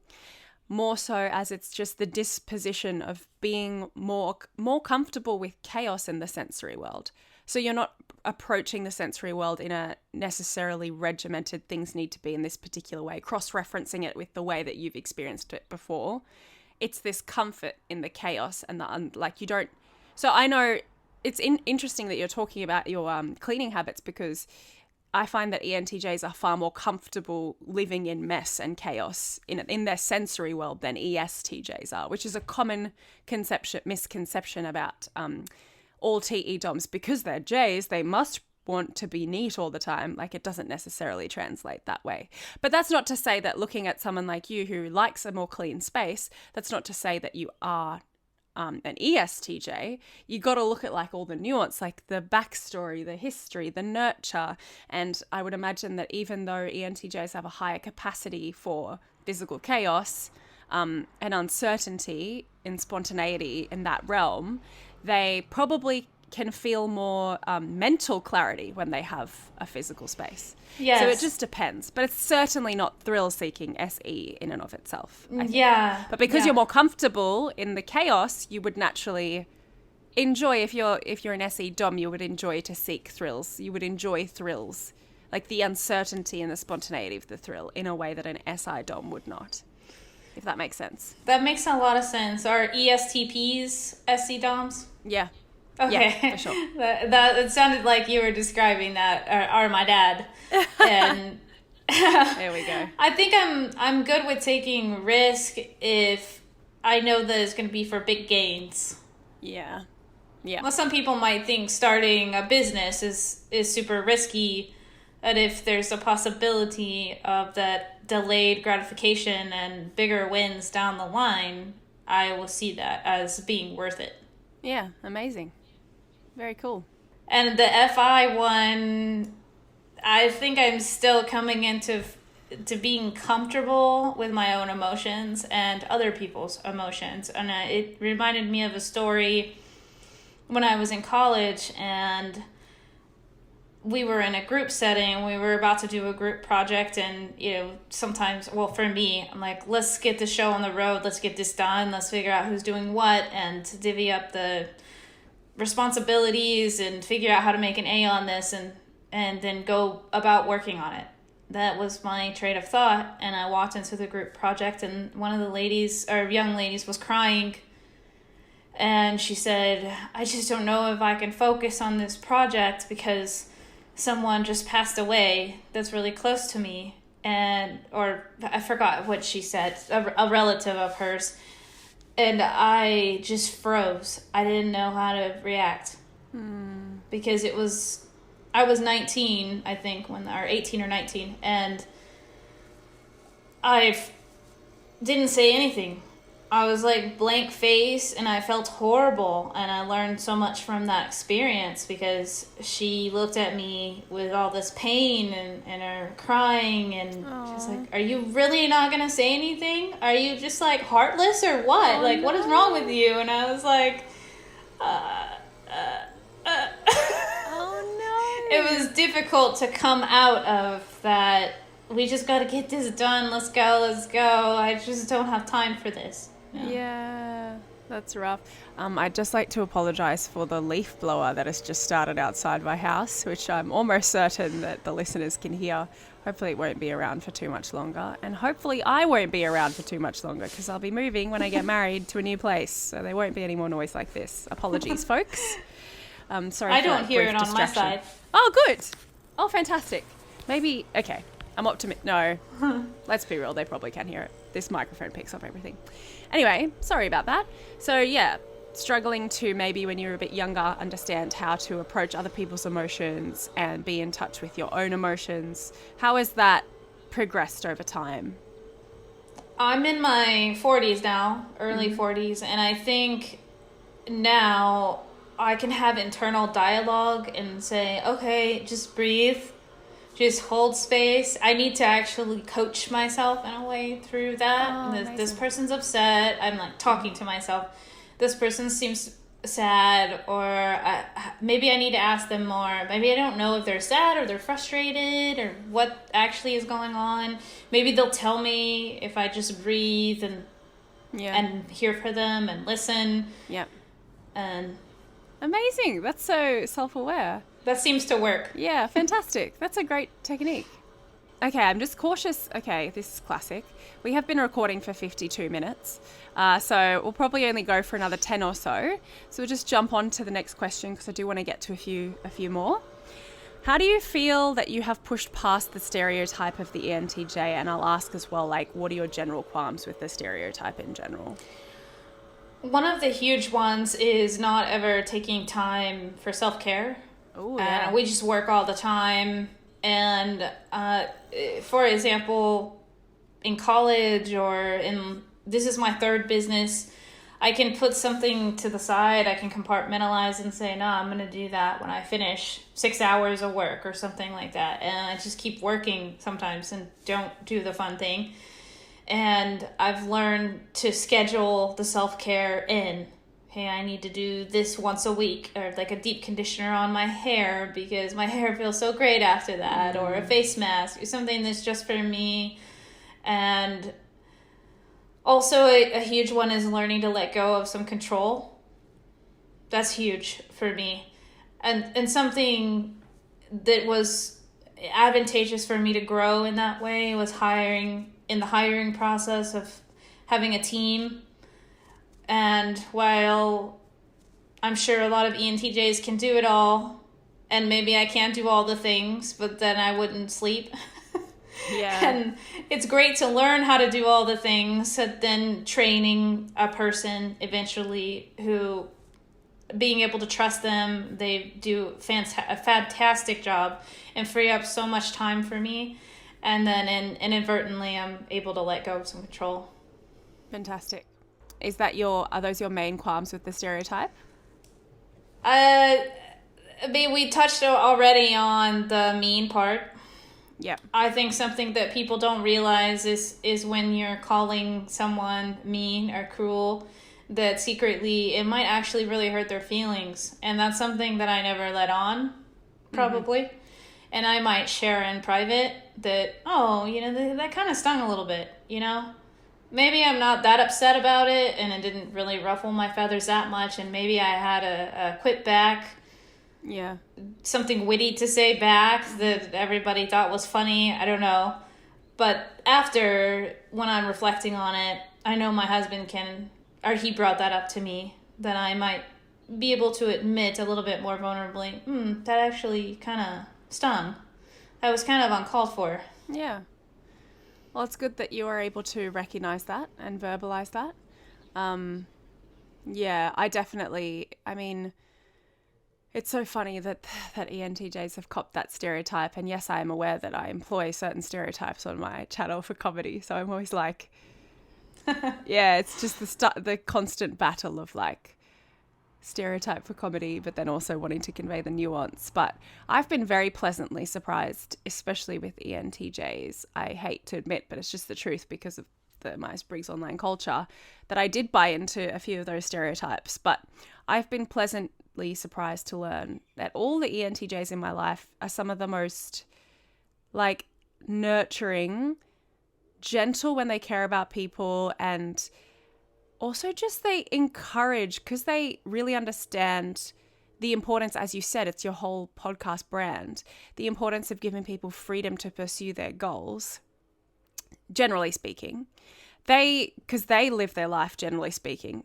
more so as it's just the disposition of being more comfortable with chaos in the sensory world. So you're not approaching the sensory world in a necessarily regimented, things need to be in this particular way, cross-referencing it with the way that you've experienced it before. It's this comfort in the chaos and you don't. So I know it's interesting that you're talking about your cleaning habits, because I find that ENTJs are far more comfortable living in mess and chaos in their sensory world than ESTJs are, which is a common misconception about all TE DOMs. Because they're Js, they must want to be neat all the time. Like, it doesn't necessarily translate that way. But that's not to say that looking at someone like you who likes a more clean space, that's not to say that you are an ESTJ. You got to look at like all the nuance, like the backstory, the history, the nurture. And I would imagine that even though ENTJs have a higher capacity for physical chaos and uncertainty and spontaneity in that realm, they probably can feel more mental clarity when they have a physical space. Yes. So it just depends. But it's certainly not thrill-seeking SE in and of itself, I think. Yeah. But you're more comfortable in the chaos, you would naturally enjoy, if you're an SE DOM, you would enjoy to seek thrills. You would enjoy thrills, like the uncertainty and the spontaneity of the thrill, in a way that an SI DOM would not, if that makes sense. That makes a lot of sense. Are ESTPs SE DOMs? Yeah. Okay. Yeah, for sure. That it sounded like you were describing that, or my dad. And there we go. I think I'm good with taking risk if I know that it's going to be for big gains. Yeah. Yeah. Well, some people might think starting a business is super risky, and if there's a possibility of that delayed gratification and bigger wins down the line, I will see that as being worth it. Yeah, amazing. Very cool. And the FI one, I think I'm still coming into being comfortable with my own emotions and other people's emotions. And it reminded me of a story when I was in college, and we were in a group setting. We were about to do a group project, and sometimes, well, for me, I'm like, let's get the show on the road. Let's get this done. Let's figure out who's doing what and divvy up the responsibilities and figure out how to make an A on this, and then go about working on it. That was my train of thought. And I walked into the group project, and one of the young ladies was crying. And she said, I just don't know if I can focus on this project because someone just passed away that's really close to me. Or I forgot what she said, a relative of hers. And I just froze. I didn't know how to react. Because I was 19, I think, or 18 or 19. And I didn't say anything. I was like blank face, and I felt horrible. And I learned so much from that experience, because she looked at me with all this pain and her crying, and she's like, are you really not going to say anything? Are you just like heartless or what? What is wrong with you? And I was like, Oh it was difficult to come out of that. We just got to get this done. Let's go. I just don't have time for this. Yeah, that's rough. I'd just like to apologise for the leaf blower that has just started outside my house, which I'm almost certain that the listeners can hear. Hopefully it won't be around for too much longer. And hopefully I won't be around for too much longer because I'll be moving when I get married to a new place. So there won't be any more noise like this. Apologies, folks. Sorry I for don't that hear brief it on distraction. my side. Oh, good. Oh, fantastic. Maybe, okay. I'm optimistic. No, let's be real. They probably can hear it. This microphone picks up everything. Anyway, sorry about that. So yeah, struggling to maybe when you're a bit younger understand how to approach other people's emotions and be in touch with your own emotions. How has that progressed over time? I'm in my 40s now, early 40s, and I think now I can have internal dialogue and say, okay, just breathe. Just hold space. I need to actually coach myself in a way through that. Oh, this person's upset. I'm like talking to myself. This person seems sad, or maybe I need to ask them more. Maybe I don't know if they're sad or they're frustrated or what actually is going on. Maybe they'll tell me if I just breathe and hear for them and listen. Yep. And Amazing. That's so self-aware. that seems to work. Yeah, fantastic. That's a great technique. Okay, I'm just cautious. Okay, this is classic. We have been recording for 52 minutes, so we'll probably only go for another 10 or so. So we'll just jump on to the next question because I do want to get to a few more. How do you feel that you have pushed past the stereotype of the ENTJ? And I'll ask as well, like, what are your general qualms with the stereotype in general? One of the huge ones is not ever taking time for self-care. Oh, yeah. We just work all the time. And for example, in college this is my third business, I can put something to the side. I can compartmentalize and say, no, I'm going to do that when I finish 6 hours of work or something like that. And I just keep working sometimes and don't do the fun thing. And I've learned to schedule the self-care in. Hey, I need to do this once a week, or like a deep conditioner on my hair because my hair feels so great after that, or a face mask, or something that's just for me. And also a huge one is learning to let go of some control. That's huge for me. And something that was advantageous for me to grow in that way was in the hiring process of having a team. And while I'm sure a lot of ENTJs can do it all, and maybe I can't do all the things, but then I wouldn't sleep. Yeah. And it's great to learn how to do all the things, and then training a person eventually who, being able to trust them, they do a fantastic job and free up so much time for me. And then inadvertently, I'm able to let go of some control. Fantastic. Are those your main qualms with the stereotype? I mean, we touched already on the mean part. Yeah. I think something that people don't realize is when you're calling someone mean or cruel, that secretly it might actually really hurt their feelings. And that's something that I never let on, probably. Mm-hmm. And I might share in private that, that kind of stung a little bit, Maybe I'm not that upset about it, and it didn't really ruffle my feathers that much, and maybe I had a quip back. Yeah. Something witty to say back that everybody thought was funny. I don't know. But after, when I'm reflecting on it, I know my husband he brought that up to me, that I might be able to admit a little bit more vulnerably, that actually kind of stung. That was kind of uncalled for. Yeah. Well, it's good that you are able to recognize that and verbalize that. Yeah, it's so funny that ENTJs have copped that stereotype. And yes, I am aware that I employ certain stereotypes on my channel for comedy. So I'm always like, yeah, it's just the constant battle of like stereotype for comedy, but then also wanting to convey the nuance. But I've been very pleasantly surprised, especially with ENTJs. I hate to admit, but it's just the truth because of the Myers-Briggs online culture, that I did buy into a few of those stereotypes. But I've been pleasant pleasantly surprised to learn that all the ENTJs in my life are some of the most like nurturing, gentle when they care about people, and also just they encourage, because they really understand the importance, as you said, it's your whole podcast brand, the importance of giving people freedom to pursue their goals, generally speaking. Because they live their life, generally speaking,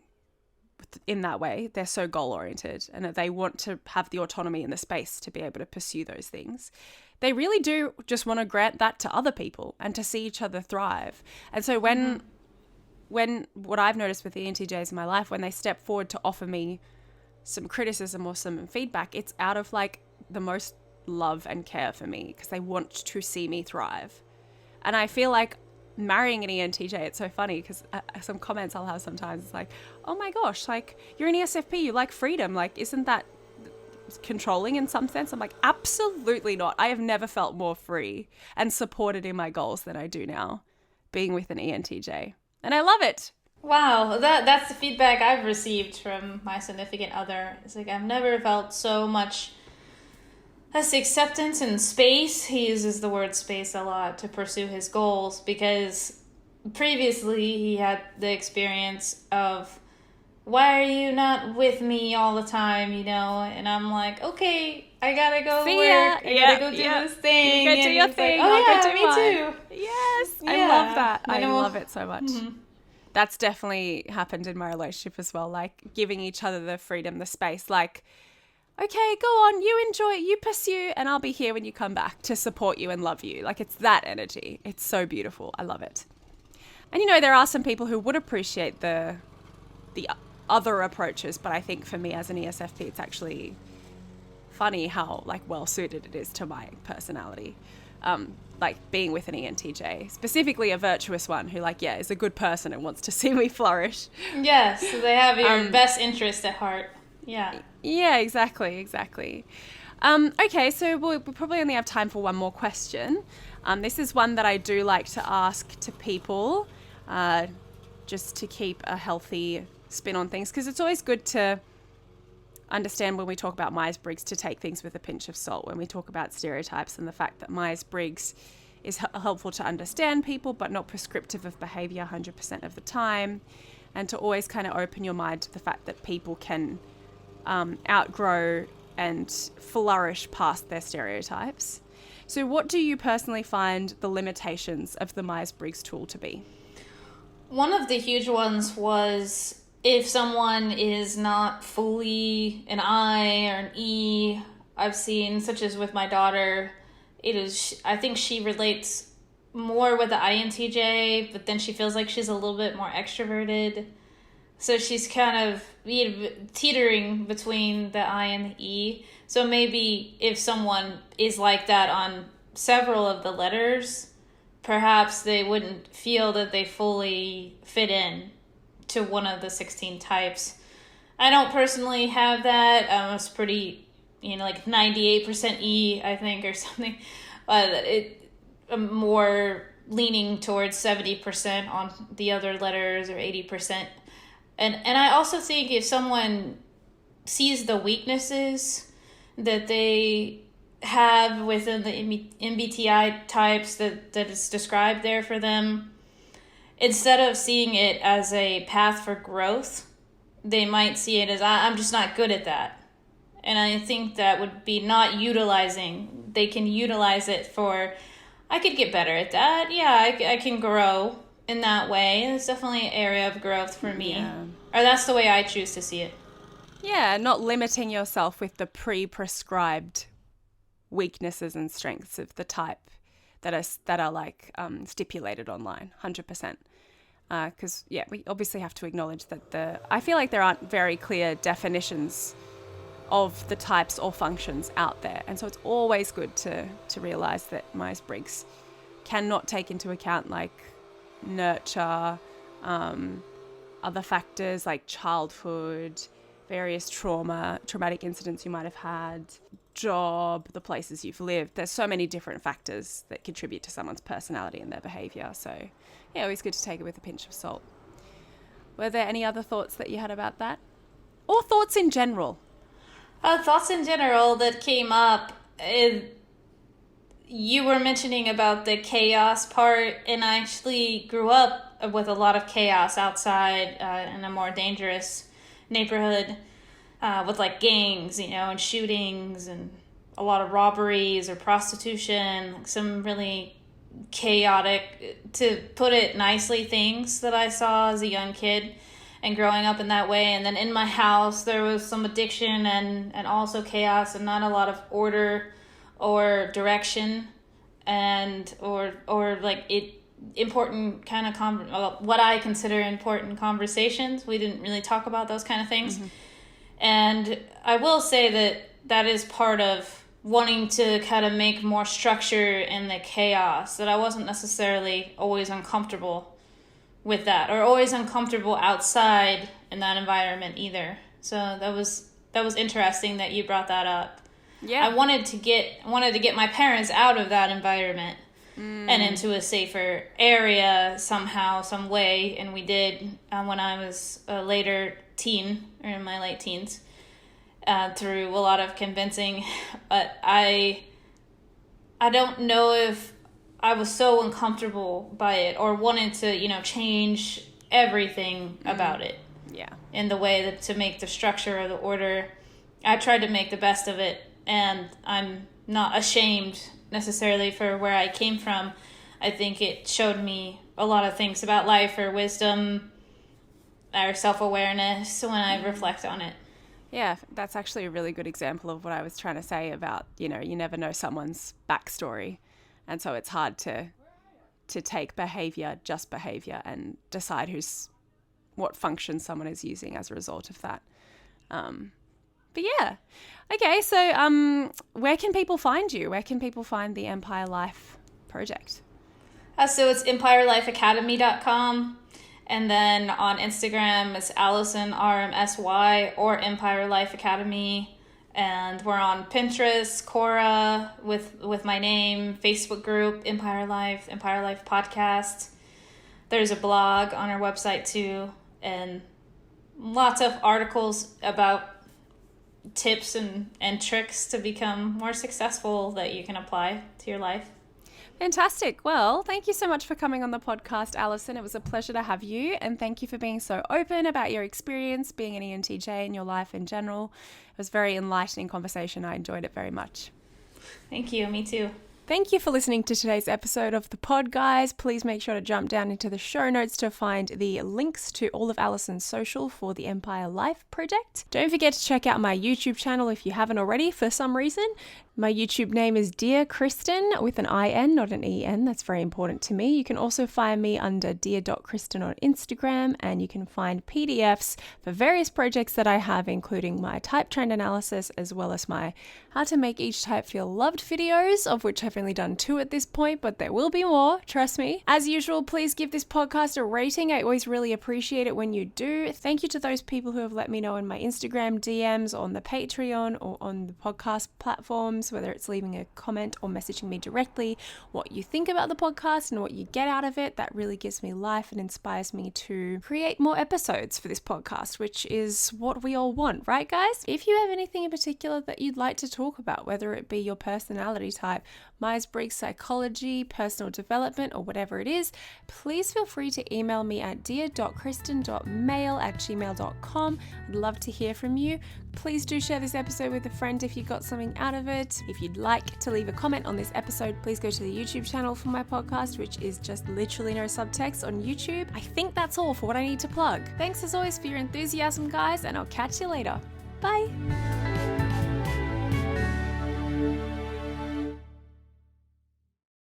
in that way. They're so goal-oriented and they want to have the autonomy and the space to be able to pursue those things. They really do just want to grant that to other people and to see each other thrive. And so when what I've noticed with the ENTJs in my life, when they step forward to offer me some criticism or some feedback, it's out of like the most love and care for me, because they want to see me thrive. And I feel like marrying an ENTJ, it's so funny because some comments I'll have sometimes, it's like, oh my gosh, like you're an ESFP, you like freedom, like isn't that controlling in some sense? I'm like, absolutely not. I have never felt more free and supported in my goals than I do now being with an ENTJ, and I love it. Wow, that's the feedback I've received from my significant other. It's like, I've never felt so much less acceptance and space. He uses the word space a lot to pursue his goals, because previously he had the experience of, why are you not with me all the time, you know? And I'm like, okay, I gotta go work. I gotta go do this thing. You go do your thing. Like, oh, I'll go do me mine. too. Yes, Yeah. I love that. I I know. love it so much. Mm-hmm. That's definitely happened in my relationship as well, like giving each other the freedom, the space, like, okay, go on, you enjoy it, you pursue, and I'll be here when you come back to support you and love you. Like, it's that energy. It's so beautiful. I love it. And, you know, there are some people who would appreciate the other approaches, but I think for me as an ESFP, it's actually funny how, like, well-suited it is to my personality. Like, being with an ENTJ, specifically a virtuous one who, like, yeah, is a good person and wants to see me flourish. Yes, so they have your best interest at heart. Yeah. Yeah, exactly. Okay, so we'll probably only have time for one more question. This is one that I do like to ask to people, just to keep a healthy spin on things, because it's always good to understand when we talk about Myers-Briggs to take things with a pinch of salt when we talk about stereotypes, and the fact that Myers-Briggs is helpful to understand people but not prescriptive of behavior 100% of the time, and to always kind of open your mind to the fact that people can outgrow and flourish past their stereotypes. So what do you personally find the limitations of the Myers-Briggs tool to be? One of the huge ones was if someone is not fully an I or an E. I've seen, such as with my daughter, I think she relates more with the INTJ, but then she feels like she's a little bit more extroverted. So she's kind of teetering between the I and the E. So maybe if someone is like that on several of the letters, perhaps they wouldn't feel that they fully fit in to one of the 16 types. I don't personally have that. I was pretty, like 98% E, I think, or something. I'm more leaning towards 70% on the other letters, or 80%. And I also think if someone sees the weaknesses that they have within the MBTI types that is described there for them, instead of seeing it as a path for growth, they might see it as, I'm just not good at that. And I think that would be not utilizing. They can utilize it for, I could get better at that. Yeah, I can grow in that way. It's definitely an area of growth for me. Yeah. Or that's the way I choose to see it. Yeah, not limiting yourself with the pre-prescribed weaknesses and strengths of the type that are like stipulated online, 100%. Because we obviously have to acknowledge that I feel like there aren't very clear definitions of the types or functions out there, and so it's always good to realize that Myers-Briggs cannot take into account like nurture, other factors like childhood, various traumatic incidents you might have had, job, the places you've lived. There's so many different factors that contribute to someone's personality and their behavior. So yeah, always good to take it with a pinch of salt. Were there any other thoughts that you had about that? Or thoughts in general? Thoughts in general that came up. You were mentioning about the chaos part, and I actually grew up with a lot of chaos outside in a more dangerous neighborhood with like gangs, and shootings and a lot of robberies or prostitution, like some really chaotic, to put it nicely, things that I saw as a young kid and growing up in that way. And then in my house there was some addiction and also chaos and not a lot of order or direction and or like important kind of what I consider important conversations. We didn't really talk about those kind of things. Mm-hmm. And I will say that is part of wanting to kind of make more structure in the chaos, that I wasn't necessarily always uncomfortable with that, or always uncomfortable outside in that environment either. So that was interesting that you brought that up. Yeah. I wanted to get my parents out of that environment and into a safer area somehow, some way, and we did when I was a later teen, or in my late teens. Through a lot of convincing, but I don't know if I was so uncomfortable by it or wanted to, change everything about it. Yeah. In the way that to make the structure or the order. I tried to make the best of it, and I'm not ashamed necessarily for where I came from. I think it showed me a lot of things about life, or wisdom, or self-awareness when I reflect on it. Yeah, that's actually a really good example of what I was trying to say about, you never know someone's backstory. And so it's hard to take just behavior, and decide what function someone is using as a result of that. But yeah. Okay, so where can people find you? Where can people find the Empire Life project? So it's empirelifeacademy.com. And then on Instagram, it's Allison RMSY or Empire Life Academy. And we're on Pinterest, Quora with my name, Facebook group, Empire Life Podcast. There's a blog on our website too, and lots of articles about tips and tricks to become more successful that you can apply to your life. Fantastic. Well, thank you so much for coming on the podcast, Allison. It was a pleasure to have you, and thank you for being so open about your experience being an ENTJ in your life in general. It was a very enlightening conversation. I enjoyed it very much. Thank you. Me too. Thank you for listening to today's episode of the pod, guys. Please make sure to jump down into the show notes to find the links to all of Allison's social for the Empire Life project. Don't forget to check out my YouTube channel if you haven't already for some reason. My YouTube name is Dear Kristen with an IN, not an EN. That's very important to me. You can also find me under dear.kristen on Instagram, and you can find PDFs for various projects that I have, including my type trend analysis, as well as my how to make each type feel loved videos, of which I've only done 2 at this point, but there will be more, trust me. As usual, please give this podcast a rating. I always really appreciate it when you do. Thank you to those people who have let me know in my Instagram DMs, on the Patreon, or on the podcast platforms, whether it's leaving a comment or messaging me directly, what you think about the podcast and what you get out of it. That really gives me life and inspires me to create more episodes for this podcast, which is what we all want, right, guys? If you have anything in particular that you'd like to talk about, whether it be your personality type, Myers-Briggs psychology, personal development, or whatever it is, please feel free to email me at dear.kristen.mail@gmail.com. I'd love to hear from you. Please do share this episode with a friend if you got something out of it. If you'd like to leave a comment on this episode, please go to the YouTube channel for my podcast, which is just literally no subtext on YouTube. I think that's all for what I need to plug. Thanks as always for your enthusiasm, guys, and I'll catch you later. Bye.